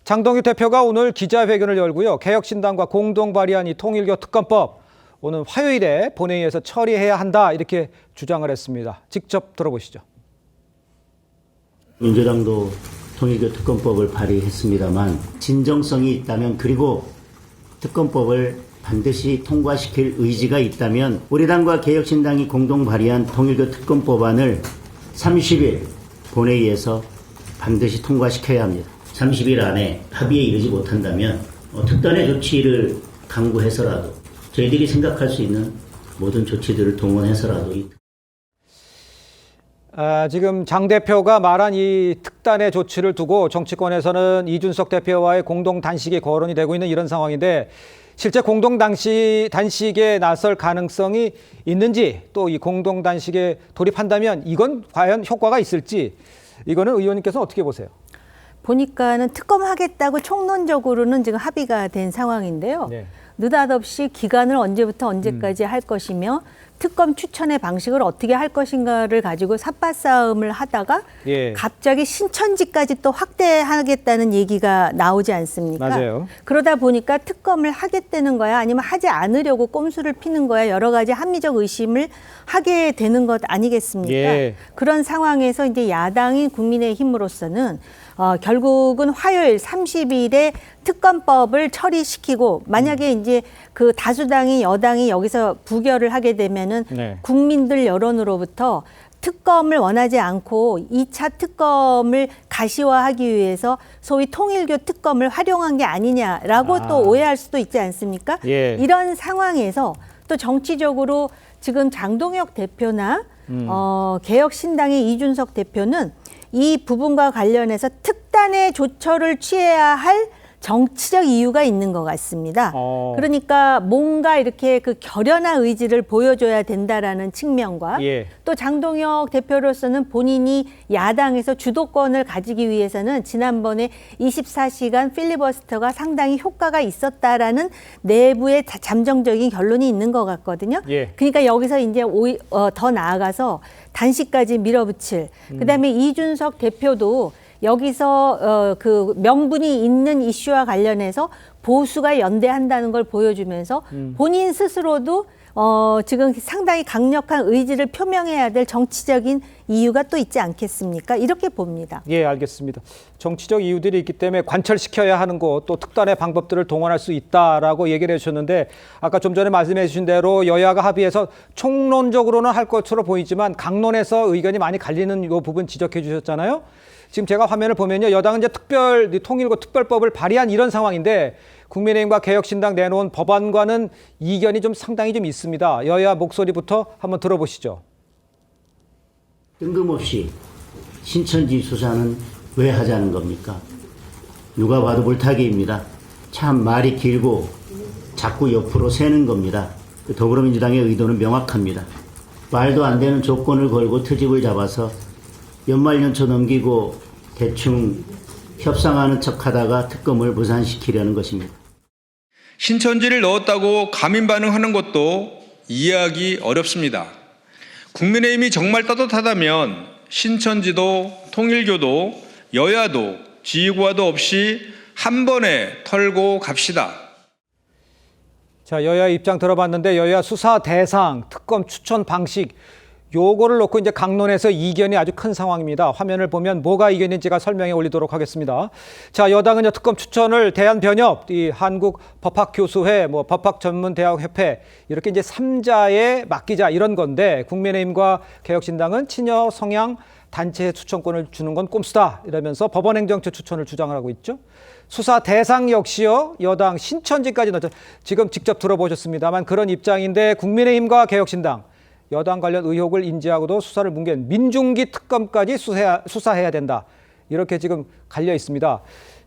장동희 대표가 오늘 기자회견을 열고요. 개혁신당과 공동 발의한 이 통일교 특검법 오늘 화요일에 본회의에서 처리해야 한다 이렇게 주장을 했습니다. 직접 들어보시죠. 민주당도 통일교 특검법을 발의했습니다만 진정성이 있다면 그리고 특검법을 반드시 통과시킬 의지가 있다면 우리 당과 개혁신당이 공동 발의한 통일교 특검법안을 30일 본회의에서 반드시 통과시켜야 합니다. 30일 안에 합의에 이르지 못한다면 특단의 조치를 강구해서라도 저희들이 생각할 수 있는 모든 조치들을 동원해서라도 지금 장 대표가 말한 이 특단의 조치를 두고 정치권에서는 이준석 대표와의 공동 단식이 거론이 되고 있는 이런 상황인데 실제 공동 단식에 나설 가능성이 있는지 또 이 공동 단식에 돌입한다면 이건 과연 효과가 있을지 이거는 의원님께서 어떻게 보세요? 보니까는 특검하겠다고 총론적으로는 지금 합의가 된 상황인데요. 네. 느닷없이 기간을 언제부터 언제까지 할 것이며 특검 추천의 방식을 어떻게 할 것인가를 가지고 삿바싸움을 하다가 갑자기 신천지까지 또 확대하겠다는 얘기가 나오지 않습니까? 맞아요. 그러다 보니까 특검을 하겠다는 거야 아니면 하지 않으려고 꼼수를 피는 거야 여러 가지 합리적 의심을 하게 되는 것 아니겠습니까? 그런 상황에서 이제 야당인 국민의힘으로서는 결국은 화요일 30일에 특검법을 처리시키고 만약에 이제 그 다수당이 여당이 여기서 부결을 하게 되면은 국민들 여론으로부터 특검을 원하지 않고 2차 특검을 가시화하기 위해서 소위 통일교 특검을 활용한 게 아니냐라고 또 오해할 수도 있지 않습니까? 이런 상황에서 또 정치적으로 지금 장동혁 대표나 개혁신당의 이준석 대표는 이 부분과 관련해서 특단의 조처를 취해야 할 정치적 이유가 있는 것 같습니다. 그러니까 뭔가 이렇게 그 결연한 의지를 보여줘야 된다라는 측면과 또 장동혁 대표로서는 본인이 야당에서 주도권을 가지기 위해서는 지난번에 24시간 필리버스터가 상당히 효과가 있었다라는 내부의 잠정적인 결론이 있는 것 같거든요. 그러니까 여기서 이제 더 나아가서 단식까지 밀어붙일. 그다음에 이준석 대표도 여기서 그 명분이 있는 이슈와 관련해서 보수가 연대한다는 걸 보여주면서 본인 스스로도 지금 상당히 강력한 의지를 표명해야 될 정치적인 이유가 또 있지 않겠습니까? 이렇게 봅니다. 예, 알겠습니다. 정치적 이유들이 있기 때문에 관철시켜야 하는 것, 또 특단의 방법들을 동원할 수 있다라고 얘기를 해주셨는데 아까 좀 전에 말씀해 주신 대로 여야가 합의해서 총론적으로는 할 것으로 보이지만 강론에서 의견이 많이 갈리는 이 부분 지적해 주셨잖아요. 지금 제가 화면을 보면요. 여당은 이제 통일교 특별법을 발의한 이런 상황인데 국민의힘과 개혁신당 내놓은 법안과는 이견이 좀 상당히 좀 있습니다. 여야 목소리부터 한번 들어보시죠. 뜬금없이 신천지 수사는 왜 하자는 겁니까? 누가 봐도 물타기입니다. 참 말이 길고 자꾸 옆으로 새는 겁니다. 더불어민주당의 의도는 명확합니다. 말도 안 되는 조건을 걸고 트집을 잡아서 연말연초 넘기고 대충 협상하는 척하다가 특검을 무산시키려는 것입니다. 신천지를 넣었다고 가민 반응하는 것도 이해하기 어렵습니다. 국민의힘이 정말 따뜻하다면 신천지도 통일교도 여야도 지휘구화도 없이 한 번에 털고 갑시다. 자, 여야 입장 들어봤는데 여야 수사 대상, 특검 추천 방식 요거를 놓고 이제 강론에서 이견이 아주 큰 상황입니다. 화면을 보면 뭐가 이견인지가 설명해 올리도록 하겠습니다. 자, 여당은요 특검 추천을 대한변협, 이 한국법학교수회, 법학전문대학협회 이렇게 이제 3자에 맡기자 이런 건데 국민의힘과 개혁신당은 친여 성향 단체의 추천권을 주는 건 꼼수다 이러면서 법원행정처 추천을 주장을 하고 있죠. 수사 대상 역시요 여당 신천지까지 넣죠. 지금 직접 들어보셨습니다만 그런 입장인데 국민의힘과 개혁신당 여당 관련 의혹을 인지하고도 수사를 뭉갠 민중기 특검까지 수사해야 된다. 이렇게 지금 갈려 있습니다.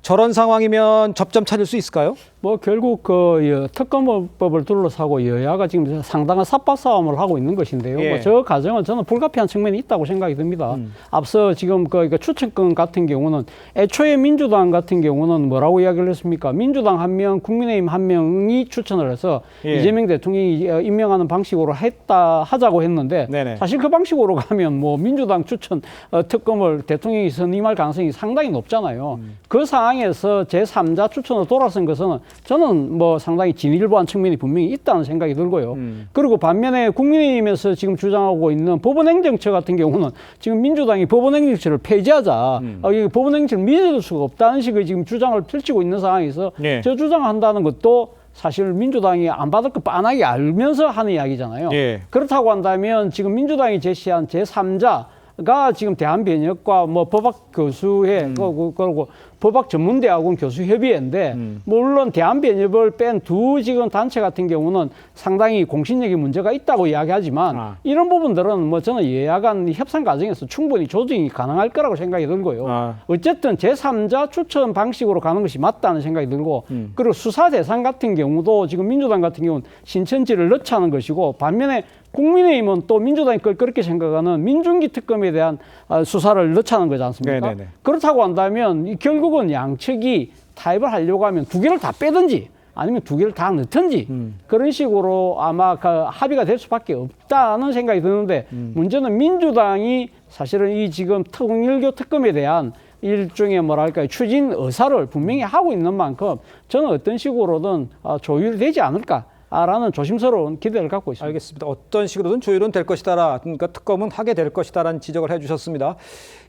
저런 상황이면 접점 찾을 수 있을까요? 결국 그 특검법을 둘러싸고 여야가 지금 상당한 삿바싸움을 하고 있는 것인데요. 저 과정은 저는 불가피한 측면이 있다고 생각이 듭니다. 앞서 지금 그 추천권 같은 경우는 애초에 민주당 같은 경우는 뭐라고 이야기를 했습니까? 민주당 한 명, 국민의힘 한 명이 추천을 해서 이재명 대통령이 임명하는 방식으로 하자고 했는데 사실 그 방식으로 가면 민주당 추천 특검을 대통령이 선임할 가능성이 상당히 높잖아요. 그 상황 상황에서 제3자 추천으로 돌아선 것은 저는 뭐 상당히 진일보한 측면이 분명히 있다는 생각이 들고요. 그리고 반면에 국민의힘에서 지금 주장하고 있는 법원행정처 같은 경우는 지금 민주당이 법원행정처를 폐지하자, 이 법원행정처를 믿을 수가 없다는 식의 지금 주장을 펼치고 있는 상황에서 네. 저 주장한다는 것도 사실 민주당이 안 받을 거 빤하게 알면서 하는 이야기잖아요. 예. 그렇다고 한다면 지금 민주당이 제시한 제3자가 지금 대한변협과 뭐 법학 교수회 그리고 법학 전문대학원 교수협의회인데 물론 대한변협을 뺀 두 지금 단체 같은 경우는 상당히 공신력의 문제가 있다고 이야기하지만 이런 부분들은 뭐 저는 여야 간 협상 과정에서 충분히 조정이 가능할 거라고 생각이 들고요. 어쨌든 제3자 추천 방식으로 가는 것이 맞다는 생각이 들고 그리고 수사 대상 같은 경우도 지금 민주당 같은 경우는 신천지를 넣자는 것이고 반면에 국민의힘은 또 민주당이 그렇게 생각하는 민중기 특검에 대한 수사를 넣자는 거지 않습니까? 네네네. 그렇다고 한다면 결국은 양측이 타협을 하려고 하면 두 개를 다 빼든지 아니면 두 개를 다 넣든지 그런 식으로 아마 그 합의가 될 수밖에 없다는 생각이 드는데 문제는 민주당이 사실은 이 지금 통일교 특검에 대한 일종의 뭐랄까요 추진 의사를 분명히 하고 있는 만큼 저는 어떤 식으로든 조율이 되지 않을까. 라는 조심스러운 기대를 갖고 있습니다. 알겠습니다. 어떤 식으로든 조율은 될 것이다. 그러니까 특검은 하게 될 것이다라는 지적을 해주셨습니다.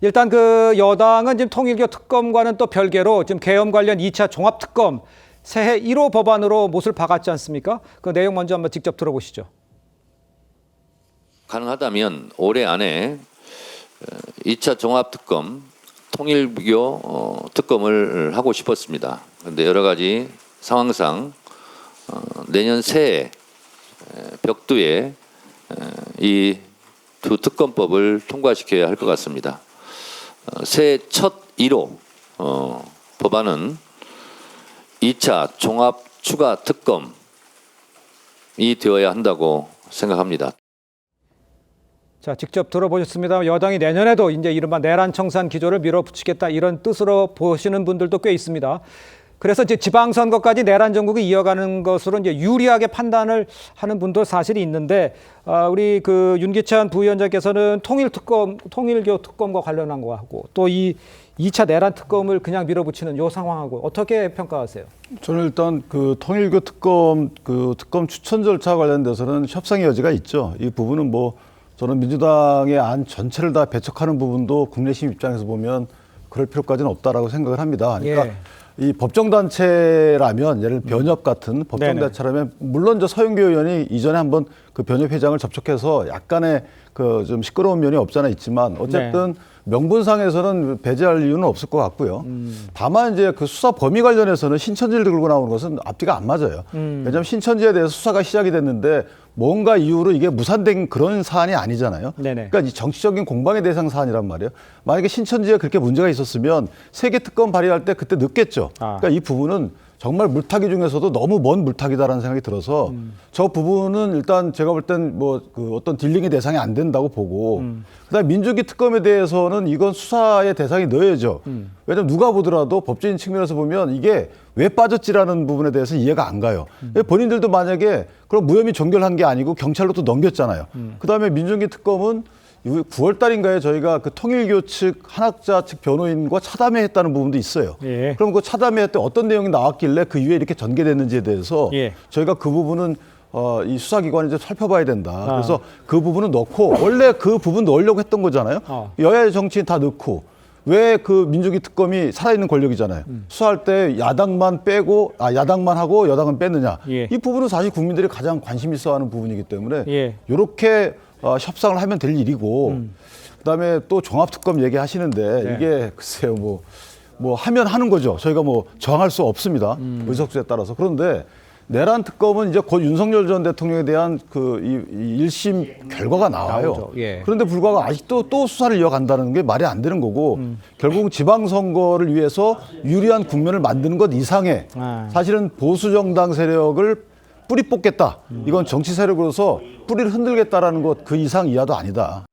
일단 그 여당은 지금 통일교 특검과는 또 별개로 지금 계엄 관련 2차 종합특검 새해 1호 법안으로 못을 박았지 않습니까? 그 내용 먼저 한번 직접 들어보시죠. 가능하다면 올해 안에 2차 종합특검 통일교 특검을 하고 싶었습니다. 그런데 여러 가지 상황상 내년 새해 벽두에 이 두 특검법을 통과시켜야 할 것 같습니다. 새해 첫 1호 법안은 2차 종합 추가 특검이 되어야 한다고 생각합니다. 자, 직접 들어보셨습니다. 여당이 내년에도 이제 이른바 내란 청산 기조를 밀어붙이겠다 이런 뜻으로 보시는 분들도 꽤 있습니다. 그래서 이제 지방선거까지 내란 정국이 이어가는 것으로 이제 유리하게 판단을 하는 분도 사실이 있는데, 우리 그 윤기찬 부위원장께서는 통일교 특검과 관련한 거하고 또 이 2차 내란 특검을 그냥 밀어붙이는 요 상황하고 어떻게 평가하세요? 저는 일단 그 통일교 특검 추천 절차 관련돼서는 협상의 여지가 있죠. 이 부분은 뭐 저는 민주당의 안 전체를 다 배척하는 부분도 국내심 입장에서 보면 그럴 필요까지는 없다라고 생각을 합니다. 그러니까 예. 이 법정단체라면 예를 들어 변협 같은 법정단체라면 물론 저 서영교 의원이 이전에 한번 그 변협 회장을 접촉해서 약간의 그 좀 시끄러운 면이 없잖아 있지만 어쨌든 명분상에서는 배제할 이유는 없을 것 같고요. 다만 이제 그 수사 범위 관련해서는 신천지를 들고 나오는 것은 앞뒤가 안 맞아요. 왜냐하면 신천지에 대해서 수사가 시작이 됐는데 뭔가 이유로 이게 무산된 그런 사안이 아니잖아요. 네네. 그러니까 이 정치적인 공방의 대상 사안이란 말이에요. 만약에 신천지에 그렇게 문제가 있었으면 세계 특검 발의할 때 그때 늦겠죠. 그러니까 이 부분은 정말 물타기 중에서도 너무 먼 물타기다라는 생각이 들어서 저 부분은 일단 제가 볼 땐 뭐 그 어떤 딜링의 대상이 안 된다고 보고 그다음에 민주기 특검에 대해서는 이건 수사의 대상이 넣어야죠. 왜냐하면 누가 보더라도 법적인 측면에서 보면 이게 왜 빠졌지라는 부분에 대해서 이해가 안 가요. 본인들도 만약에 그럼 무혐의 종결한 게 아니고 경찰로 또 넘겼잖아요. 그다음에 민주기 특검은 9월 달인가에 저희가 그 통일교 측 한학자 측 변호인과 차담회 했다는 부분도 있어요. 예. 그럼 그 차담회 때 어떤 내용이 나왔길래 그 이후에 이렇게 전개됐는지에 대해서 예. 저희가 그 부분은 이 수사기관이 이제 살펴봐야 된다. 그래서 그 부분은 넣고 원래 그 부분 넣으려고 했던 거잖아요. 여야의 정치인 다 넣고 왜 그 민주기 특검이 살아있는 권력이잖아요. 수사할 때 야당만 빼고 야당만 하고 여당은 뺐느냐. 예. 이 부분은 사실 국민들이 가장 관심 있어하는 부분이기 때문에 예. 이렇게 협상을 하면 될 일이고 그다음에 또 종합특검 얘기하시는데 네. 이게 글쎄요 뭐 하면 하는 거죠. 저희가 뭐 저항할 수 없습니다. 의석수에 따라서. 그런데 내란 특검은 이제 곧 윤석열 전 대통령에 대한 그 이 1심 결과가 나와요. 나오죠. 예. 그런데 불구하고 아직도 또 수사를 이어간다는 게 말이 안 되는 거고 결국 지방선거를 위해서 유리한 국면을 만드는 것 이상의 사실은 보수 정당 세력을 뿌리 뽑겠다. 이건 정치 세력으로서 뿌리를 흔들겠다라는 것 그 이상 이하도 아니다.